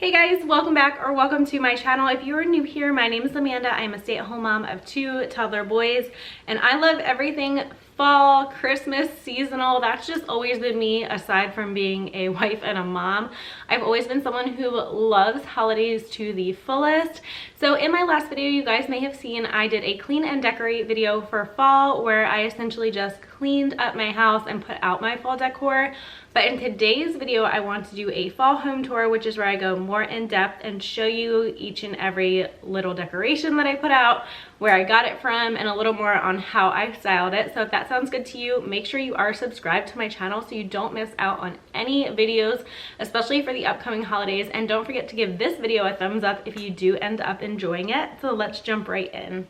Hey guys, welcome back or welcome to my channel. If you are new here, my name is Amanda. I'm a stay-at-home mom of 2 toddler boys, and I love everything fall, Christmas, seasonal. That's just always been me, aside from being a wife and a mom. I've always been someone who loves holidays to the fullest. So in my last video, you guys may have seen I did a clean and decorate video for fall where I essentially just cleaned up my house and put out my fall decor. But in today's video, I want to do a fall home tour, which is where I go more in depth and show you each and every little decoration that I put out, where I got it from, and a little more on how I styled it. So if that sounds good to you, make sure you are subscribed to my channel so you don't miss out on any videos, especially for the upcoming holidays. And don't forget to give this video a thumbs up if you do end up enjoying it. So let's jump right in.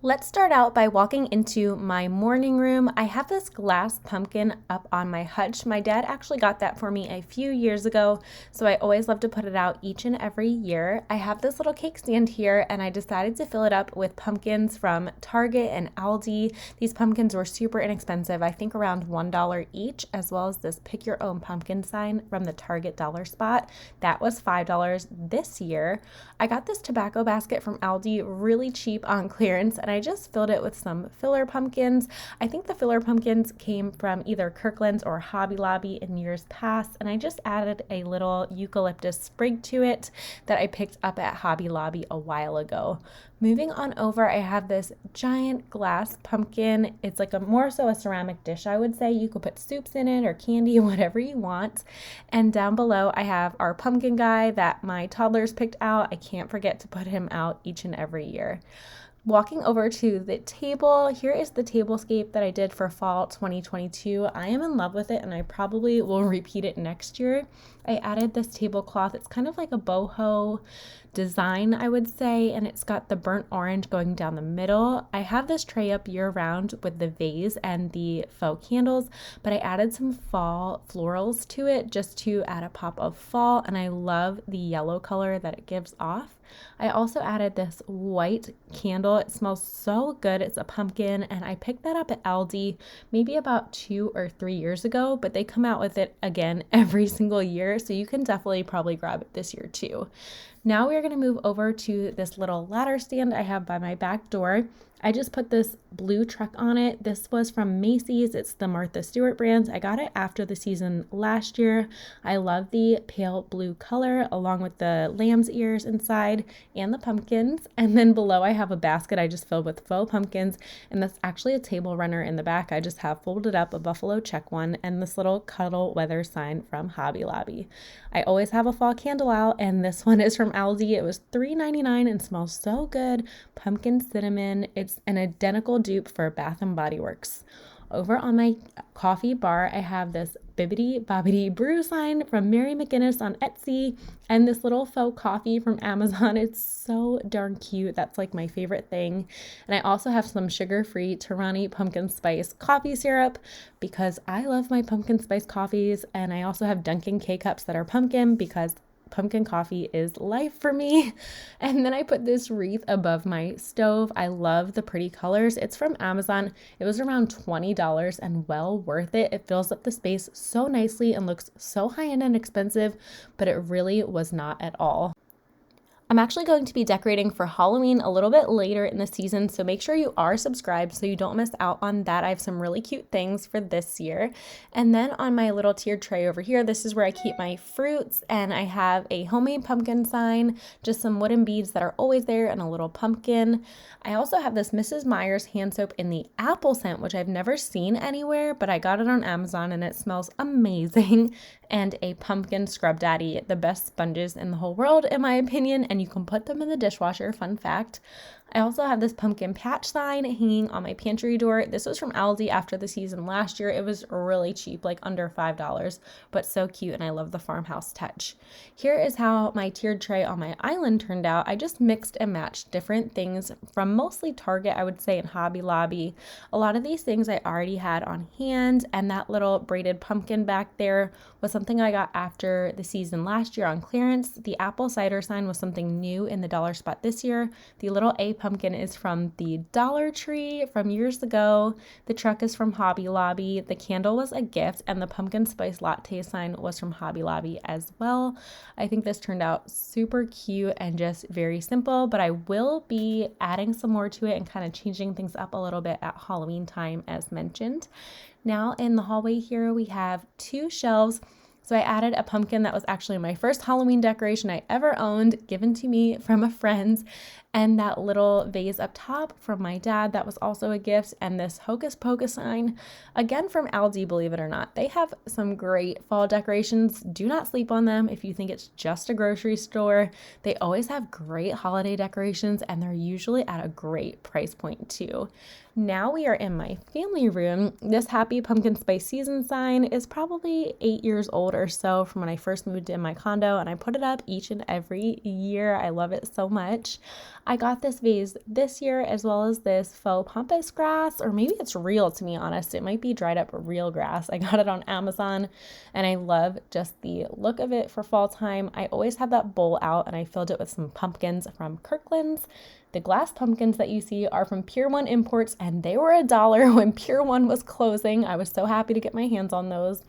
Let's start out by walking into my morning room. I have this glass pumpkin up on my hutch. My dad actually got that for me a few years ago, so I always love to put it out each and every year. I have this little cake stand here, and I decided to fill it up with pumpkins from Target and Aldi. These pumpkins were super inexpensive, I think around $1 each, as well as this pick your own pumpkin sign from the Target dollar spot. That was $5 this year. I got this tobacco basket from Aldi really cheap on clearance, and I just filled it with some filler pumpkins. I think the filler pumpkins came from either Kirkland's or Hobby Lobby in years past, and I just added a little eucalyptus sprig to it that I picked up at Hobby Lobby a while ago. Moving on over, I have this giant glass pumpkin. It's like more so a ceramic dish, I would say. You could put soups in it or candy, whatever you want. And down below, I have our pumpkin guy that my toddlers picked out. I can't forget to put him out each and every year. Walking over to the table, here is the tablescape that I did for fall 2022. I am in love with it, and I probably will repeat it next year. I added this tablecloth. It's kind of like a boho design, I would say, and it's got the burnt orange going down the middle. I have this tray up year round with the vase and the faux candles, but I added some fall florals to it just to add a pop of fall, and I love the yellow color that it gives off. I also added this white candle. It smells so good. It's a pumpkin, and I picked that up at Aldi maybe about 2 or 3 years ago, but they come out with it again every single year, so you can definitely probably grab it this year too. Now we're going to move over to this little ladder stand I have by my back door. I just put this blue truck on it. This was from Macy's. It's the Martha Stewart brand. I got it after the season last year. I love the pale blue color along with the lamb's ears inside and the pumpkins. And then below I have a basket I just filled with faux pumpkins, and that's actually a table runner in the back. I just have folded up a buffalo check one and this little cuddle weather sign from Hobby Lobby. I always have a fall candle out, and this one is from Aldi. It was $3.99 and smells so good. Pumpkin cinnamon. It's an identical dupe for Bath & Body Works. Over on my coffee bar, I have this Bibbidi Bobbidi Brew sign from Mary McGinnis on Etsy, and this little faux coffee from Amazon. It's so darn cute. That's like my favorite thing. And I also have some sugar-free Torani pumpkin spice coffee syrup because I love my pumpkin spice coffees, and I also have Dunkin' K-Cups that are pumpkin because pumpkin coffee is life for me. And then I put this wreath above my stove. I love the pretty colors. It's from Amazon. It was around $20 and well worth it. It fills up the space so nicely and looks so high-end and expensive, but it really was not at all. I'm actually going to be decorating for Halloween a little bit later in the season, so make sure you are subscribed so you don't miss out on that. I have some really cute things for this year. And then on my little tiered tray over here, this is where I keep my fruits, and I have a homemade pumpkin sign, just some wooden beads that are always there, and a little pumpkin. I also have this Mrs. Meyer's hand soap in the apple scent, which I've never seen anywhere, but I got it on Amazon and it smells amazing. And a pumpkin scrub daddy, the best sponges in the whole world in my opinion, and you can put them in the dishwasher, fun fact. I also have this pumpkin patch sign hanging on my pantry door. This was from Aldi after the season last year. It was really cheap, like under $5, but so cute, and I love the farmhouse touch. Here is how my tiered tray on my island turned out. I just mixed and matched different things from mostly Target, I would say, and Hobby Lobby. A lot of these things I already had on hand, and that little braided pumpkin back there was something I got after the season last year on clearance. The apple cider sign was something new in the dollar spot this year. The little A pumpkin is from the Dollar Tree from years ago. The truck is from Hobby Lobby. The candle was a gift, and the pumpkin spice latte sign was from Hobby Lobby as well. I think this turned out super cute and just very simple, but I will be adding some more to it and kind of changing things up a little bit at Halloween time as mentioned. Now in the hallway here, we have 2 shelves. So I added a pumpkin that was actually my first Halloween decoration I ever owned, given to me from a friend, and that little vase up top from my dad that was also a gift, and this Hocus Pocus sign, again from Aldi, believe it or not. They have some great fall decorations. Do not sleep on them if you think it's just a grocery store. They always have great holiday decorations, and they're usually at a great price point too. Now we are in my family room. This Happy Pumpkin Spice Season sign is probably 8 years old or so from when I first moved in my condo, and I put it up each and every year. I love it so much. I got this vase this year as well as this faux pampas grass, or maybe it's real, to be honest. It might be dried up real grass. I got it on Amazon, and I love just the look of it for fall time. I always have that bowl out, and I filled it with some pumpkins from Kirkland's. The glass pumpkins that you see are from Pier 1 Imports, and they were $1 when Pier 1 was closing. I was so happy to get my hands on those.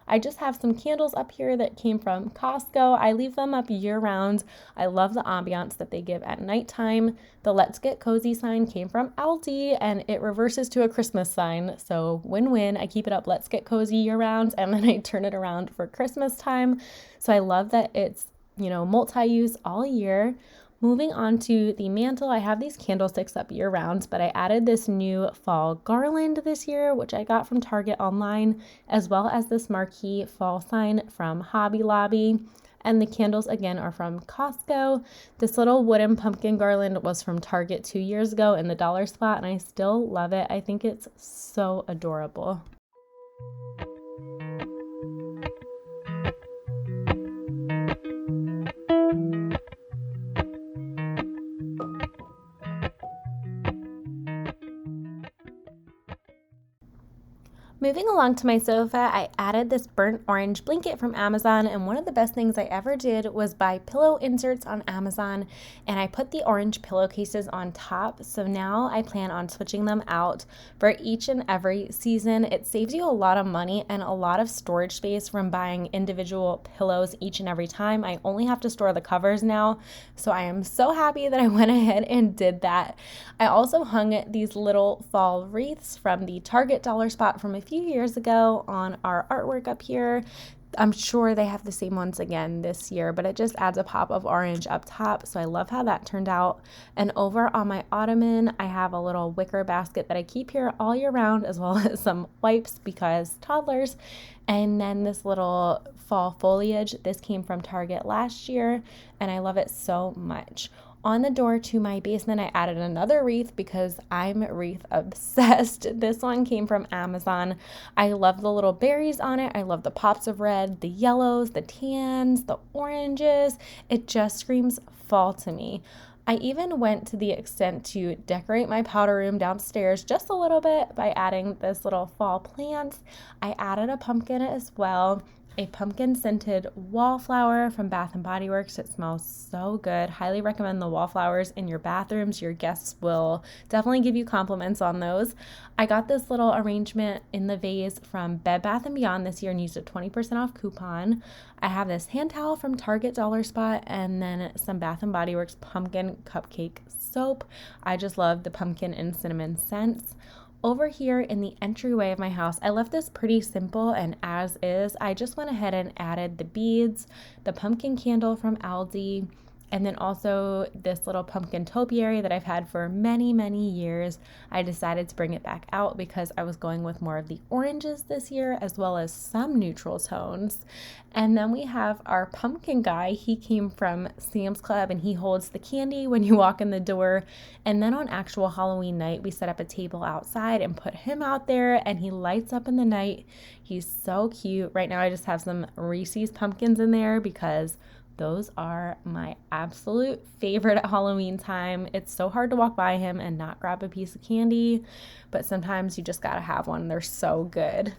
I just have some candles up here that came from Costco. I leave them up year round. I love the ambiance that they give at nighttime. The Let's Get Cozy sign came from Aldi, and it reverses to a Christmas sign. So win-win. I keep it up Let's Get Cozy year round, and then I turn it around for Christmas time. So I love that it's, multi-use all year. Moving on to the mantle, I have these candlesticks up year round, but I added this new fall garland this year, which I got from Target online, as well as this marquee fall sign from Hobby Lobby. And the candles again are from Costco. This little wooden pumpkin garland was from Target 2 years ago in the dollar spot, and I still love it. I think it's so adorable. Moving along to my sofa, I added this burnt orange blanket from Amazon, and one of the best things I ever did was buy pillow inserts on Amazon, and I put the orange pillowcases on top. So now I plan on switching them out for each and every season. It saves you a lot of money and a lot of storage space from buying individual pillows each and every time. I only have to store the covers now, so I am so happy that I went ahead and did that. I also hung these little fall wreaths from the Target dollar spot from a few years ago on our artwork up here. I'm sure they have the same ones again this year, but it just adds a pop of orange up top. So I love how that turned out. And over on my ottoman, I have a little wicker basket that I keep here all year round, as well as some wipes because toddlers. And then this little fall foliage. This came from Target last year, and I love it so much. On the door to my basement, I added another wreath because I'm wreath obsessed. This one came from Amazon. I love the little berries on it. I love the pops of red, the yellows, the tans, the oranges. It just screams fall to me. I even went to the extent to decorate my powder room downstairs just a little bit by adding this little fall plant. I added a pumpkin as well. A pumpkin scented wallflower from Bath and Body Works. It smells so good. Highly recommend the wallflowers in your bathrooms. Your guests will definitely give you compliments on those. I got this little arrangement in the vase from Bed Bath & Beyond this year and used a 20% off coupon. I have this hand towel from Target dollar spot, and then some Bath and Body Works pumpkin cupcake soap. I just love the pumpkin and cinnamon scents. Over here in the entryway of my house, I left this pretty simple and as is. I just went ahead and added the beads, the pumpkin candle from Aldi, and then also this little pumpkin topiary that I've had for many, many years. I decided to bring it back out because I was going with more of the oranges this year, as well as some neutral tones. And then we have our pumpkin guy. He came from Sam's Club, and he holds the candy when you walk in the door. And then on actual Halloween night, we set up a table outside and put him out there, and he lights up in the night. He's so cute. Right now I just have some Reese's pumpkins in there because those are my absolute favorite at Halloween time. It's so hard to walk by him and not grab a piece of candy, but sometimes you just gotta have one. They're so good.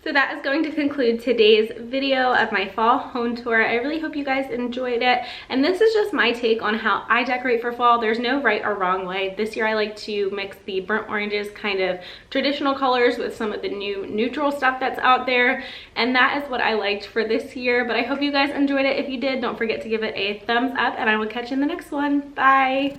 So that is going to conclude today's video of my fall home tour. I really hope you guys enjoyed it. And this is just my take on how I decorate for fall. There's no right or wrong way. This year I like to mix the burnt oranges, kind of traditional colors, with some of the new neutral stuff that's out there. And that is what I liked for this year. But I hope you guys enjoyed it. If you did, don't forget to give it a thumbs up, and I will catch you in the next one. Bye.